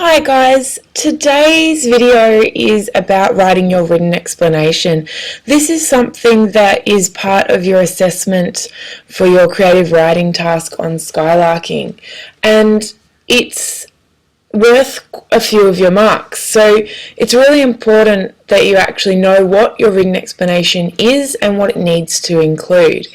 Hi guys, today's video is about writing your written explanation. This is something that is part of your assessment for your creative writing task on Skylarking, and it's worth a few of your marks. So it's really important that you actually know what your written explanation is and what it needs to include.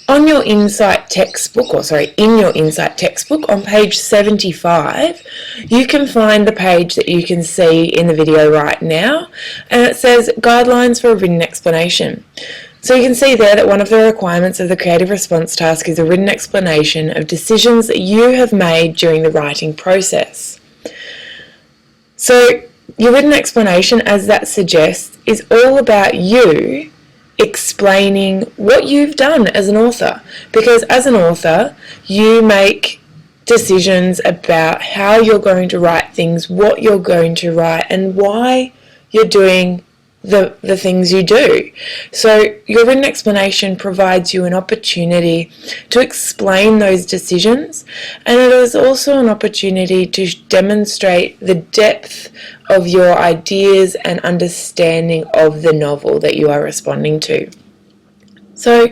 On your Insight textbook, in your Insight textbook on page 75, you can find the page that you can see in the video right now, and it says Guidelines for a Written Explanation. So you can see there that one of the requirements of the creative response task is a written explanation of decisions that you have made during the writing process. So your written explanation, as that suggests, is all about you explaining what you've done as an author, because as an author you make decisions about how you're going to write things, what you're going to write, and why you're doing the things you do. So your written explanation provides you an opportunity to explain those decisions, and it is also an opportunity to demonstrate the depth of your ideas and understanding of the novel that you are responding to. So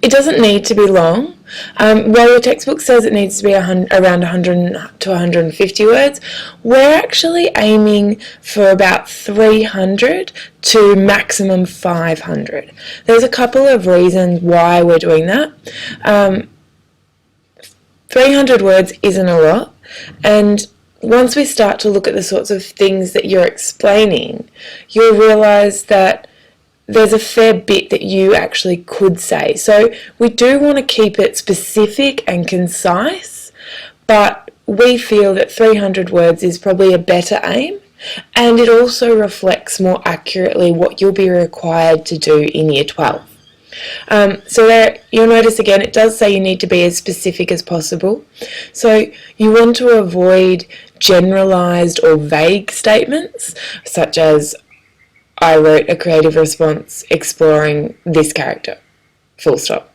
it doesn't need to be long. While your textbook says it needs to be around 100 to 150 words, we're actually aiming for about 300 to maximum 500. There's a couple of reasons why we're doing that. 300 words isn't a lot, and once we start to look at the sorts of things that you're explaining, you'll realise that there's a fair bit that you actually could say. So we do want to keep it specific and concise, but we feel that 300 words is probably a better aim, and it also reflects more accurately what you'll be required to do in Year 12. So there, you'll notice again, it does say you need to be as specific as possible. So you want to avoid generalised or vague statements, such as, I wrote a creative response exploring this character, full stop.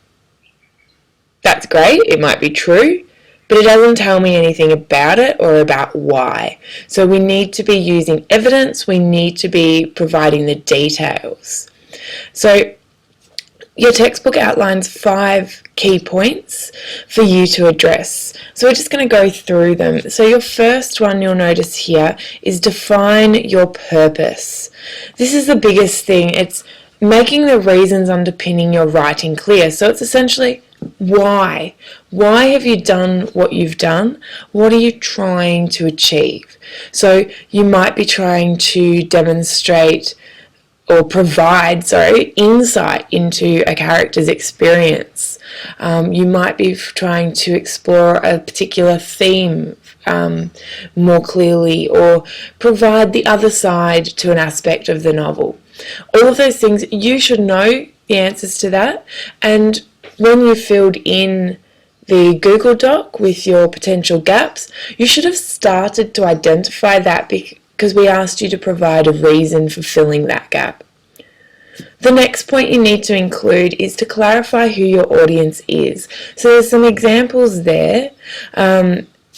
That's great, it might be true, but it doesn't tell me anything about it or about why. So we need to be using evidence, we need to be providing the details. So your textbook outlines 5 key points for you to address. So we're just going to go through them. So your first one you'll notice here is define your purpose. This is the biggest thing. It's making the reasons underpinning your writing clear. So it's essentially why. Why have you done what you've done? What are you trying to achieve? So you might be trying to demonstrate or provide, insight into a character's experience. You might be trying to explore a particular theme more clearly, or provide the other side to an aspect of the novel. All of those things, you should know the answers to that, and when you filled in the Google Doc with your potential gaps, you should have started to identify that because we asked you to provide a reason for filling that gap. The next point you need to include is to clarify who your audience is. So there's some examples there.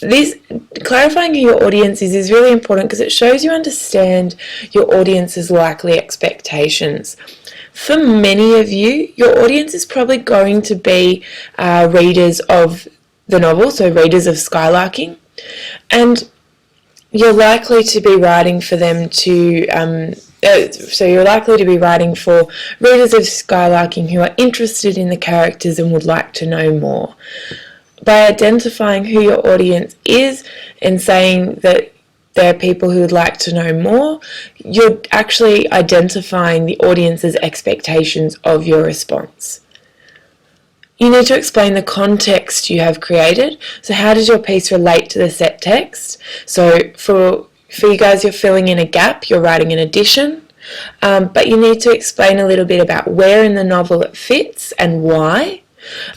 This clarifying who your audience is really important because it shows you understand your audience's likely expectations. For many of you, your audience is probably going to be readers of the novel, so readers of Skylarking, and you're likely to be writing for them to so you're likely to be writing for readers of Skylarking who are interested in the characters and would like to know more. By identifying who your audience is and saying that there are people who would like to know more, you're actually identifying the audience's expectations of your response. You need to explain the context you have created. So how does your piece relate to the set text? So for you guys, you're filling in a gap, you're writing an addition, but you need to explain a little bit about where in the novel it fits and why.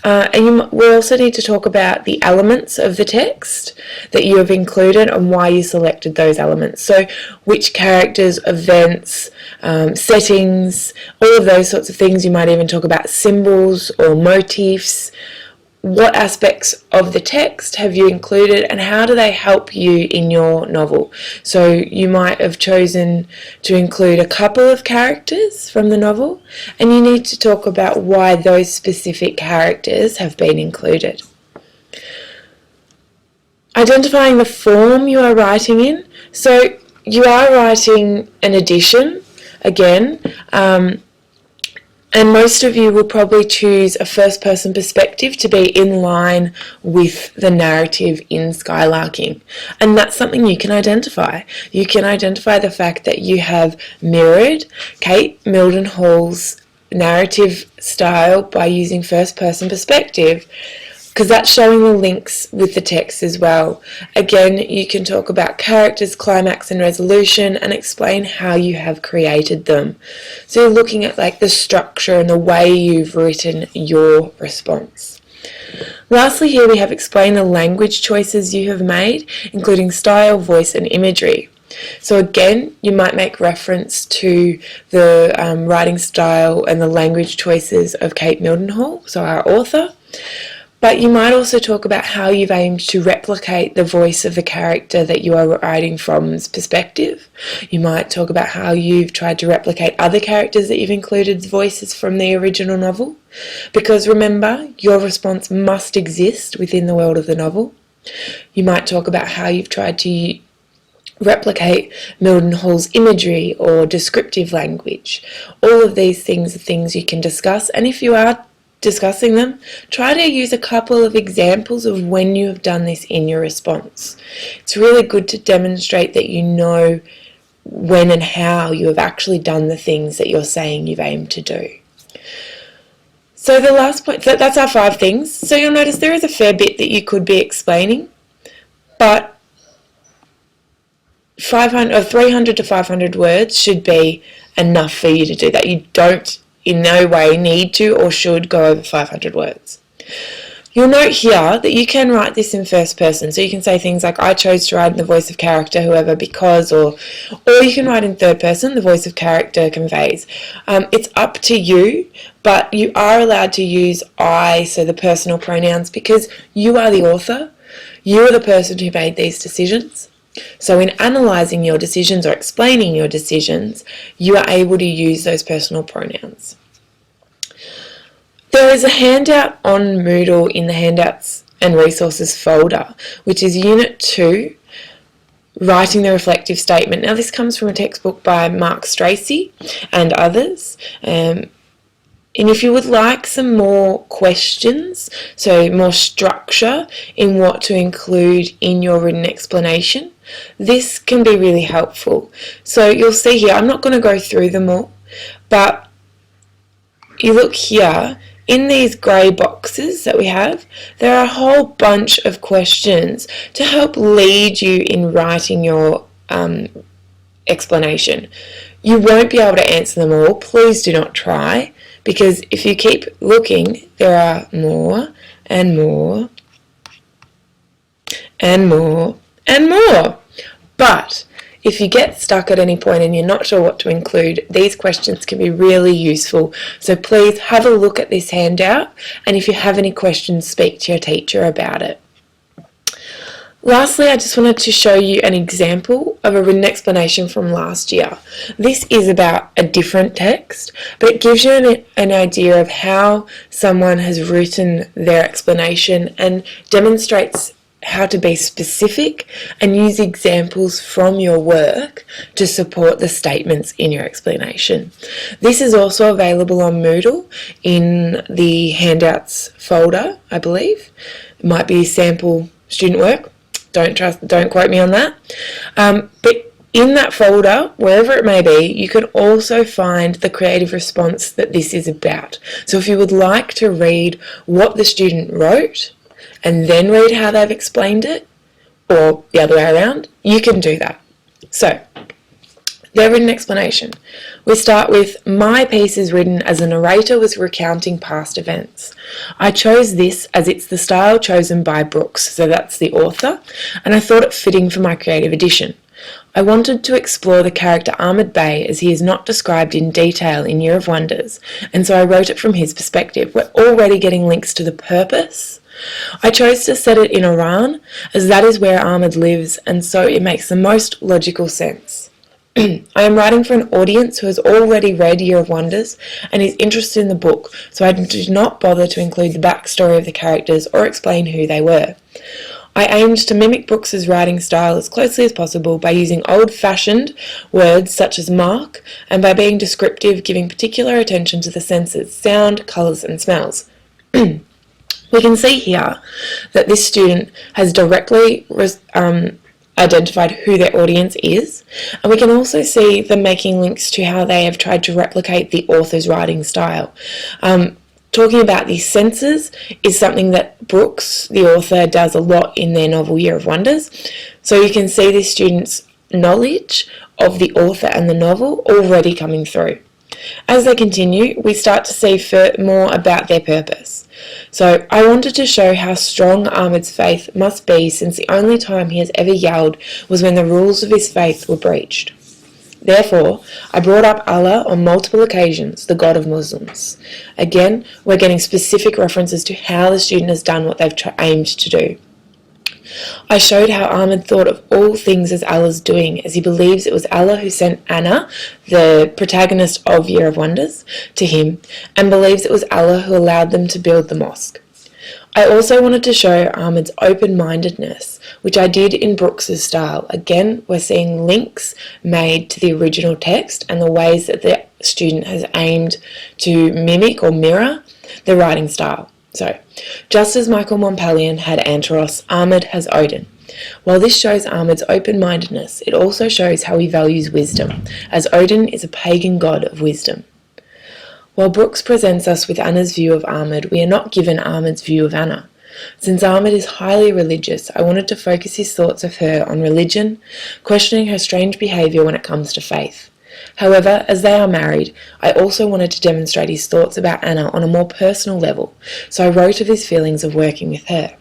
And we also need to talk about the elements of the text that you have included and why you selected those elements. So which characters, events, settings, all of those sorts of things. You might even talk about symbols or motifs. what aspects of the text have you included and how do they help you in your novel? So you might have chosen to include a couple of characters from the novel, and you need to talk about why those specific characters have been included. Identifying the form you are writing in. So you are writing an edition again, and most of you will probably choose a first-person perspective to be in line with the narrative in Skylarking. And that's something you can identify. You can identify the fact that you have mirrored Kate Mildenhall's narrative style by using first-person perspective, because that's showing the links with the text as well. Again, you can talk about characters, climax and resolution and explain how you have created them. So you're looking at like the structure and the way you've written your response. Lastly, here we have explained the language choices you have made, including style, voice and imagery. So again, you might make reference to the writing style and the language choices of Kate Mildenhall, so our author. But you might also talk about how you've aimed to replicate the voice of the character that you are writing from's perspective. You might talk about how you've tried to replicate other characters that you've included voices from the original novel. Because remember, your response must exist within the world of the novel. You might talk about how you've tried to replicate Mildenhall's imagery or descriptive language. All of these things are things you can discuss, and if you are discussing them, try to use a couple of examples of when you have done this in your response. It's really good to demonstrate that you know when and how you have actually done the things that you're saying you've aimed to do. So the last point, that's our 5 things. So you'll notice there is a fair bit that you could be explaining, but 300 to 500 words should be enough for you to do that. You don't in no way need to or should go over 500 words. You'll note here that you can write this in first person, so you can say things like I chose to write in the voice of character, whoever, because, or you can write in third person, the voice of character conveys. It's up to you, but you are allowed to use I, so the personal pronouns, because you are the author, you are the person who made these decisions. So in analysing your decisions or explaining your decisions, you are able to use those personal pronouns. There is a handout on Moodle in the Handouts and Resources folder, which is Unit 2, Writing the Reflective Statement. Now this comes from a textbook by Mark Stracey and others. And if you would like some more questions, so more structure in what to include in your written explanation, this can be really helpful. So you'll see here, I'm not going to go through them all, but you look here, in these grey boxes that we have, there are a whole bunch of questions to help lead you in writing your explanation. You won't be able to answer them all, please do not try, because if you keep looking, there are more and more and more and more. But if you get stuck at any point and you're not sure what to include, these questions can be really useful. So please have a look at this handout, and if you have any questions, speak to your teacher about it. Lastly, I just wanted to show you an example of a written explanation from last year. This is about a different text, but it gives you an idea of how someone has written their explanation and demonstrates how to be specific and use examples from your work to support the statements in your explanation. This is also available on Moodle in the Handouts folder, I believe. It might be sample student work. Don't quote me on that. But in that folder, wherever it may be, you can also find the creative response that this is about. So if you would like to read what the student wrote and then read how they've explained it, or the other way around, you can do that. So, their written explanation. We start with, my piece is written as a narrator was recounting past events. I chose this as it's the style chosen by Brooks, so that's the author, and I thought it fitting for my creative edition. I wanted to explore the character Ahmed Bey as he is not described in detail in Year of Wonders, and so I wrote it from his perspective. We're already getting links to the purpose I chose to set it in Iran, as that is where Ahmed lives, and so it makes the most logical sense. I am writing for an audience who has already read Year of Wonders and is interested in the book, so I did not bother to include the backstory of the characters or explain who they were. I aimed to mimic Brooks's writing style as closely as possible by using old-fashioned words such as mark, and by being descriptive, giving particular attention to the senses, sound, colours and smells. We can see here that this student has directly identified who their audience is, and we can also see them making links to how they have tried to replicate the author's writing style. Talking about these senses is something that Brooks, the author, does a lot in their novel Year of Wonders. So you can see this student's knowledge of the author and the novel already coming through. As they continue, we start to see more about their purpose. So I wanted to show how strong Ahmed's faith must be, since the only time he has ever yelled was when the rules of his faith were breached. Therefore, I brought up Allah on multiple occasions, the God of Muslims. Again, we're getting specific references to how the student has done what they've aimed to do. I showed how Ahmed thought of all things as Allah's doing, as he believes it was Allah who sent Anna, the protagonist of Year of Wonders, to him, and believes it was Allah who allowed them to build the mosque. I also wanted to show Ahmed's open-mindedness, which I did in Brooks's style. Again, we're seeing links made to the original text and the ways that the student has aimed to mimic or mirror the writing style. So, just as Michael Montpellier had Anteros, Ahmed has Odin. While this shows Ahmed's open-mindedness, it also shows how he values wisdom, as Odin is a pagan god of wisdom. While Brooks presents us with Anna's view of Ahmed, we are not given Ahmed's view of Anna. Since Ahmed is highly religious, I wanted to focus his thoughts of her on religion, questioning her strange behaviour when it comes to faith. However, as they are married, I also wanted to demonstrate his thoughts about Anna on a more personal level, so I wrote of his feelings of working with her.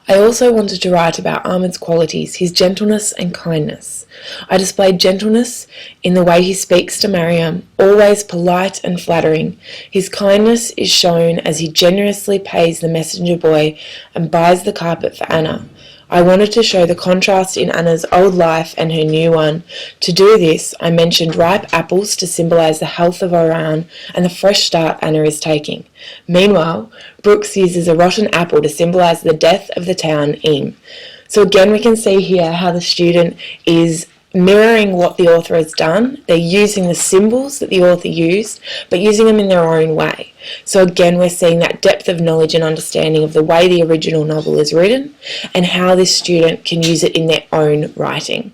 I also wanted to write about Ahmed's qualities, his gentleness and kindness. I displayed gentleness in the way he speaks to Mariam, always polite and flattering. His kindness is shown as he generously pays the messenger boy and buys the carpet for Anna. I wanted to show the contrast in Anna's old life and her new one. To do this, I mentioned ripe apples to symbolise the health of Iran and the fresh start Anna is taking. Meanwhile, Brooks uses a rotten apple to symbolise the death of the town Im. So again, we can see here how the student is mirroring what the author has done. They're using the symbols that the author used, but using them in their own way. So again, we're seeing that depth of knowledge and understanding of the way the original novel is written and how this student can use it in their own writing.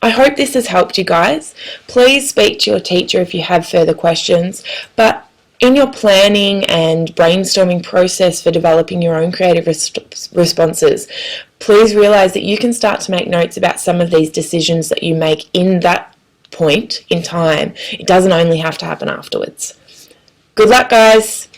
I hope this has helped you guys. Please speak to your teacher if you have further questions, but in your planning and brainstorming process for developing your own creative responses, please realise that you can start to make notes about some of these decisions that you make in that point in time. It doesn't only have to happen afterwards. Good luck, guys!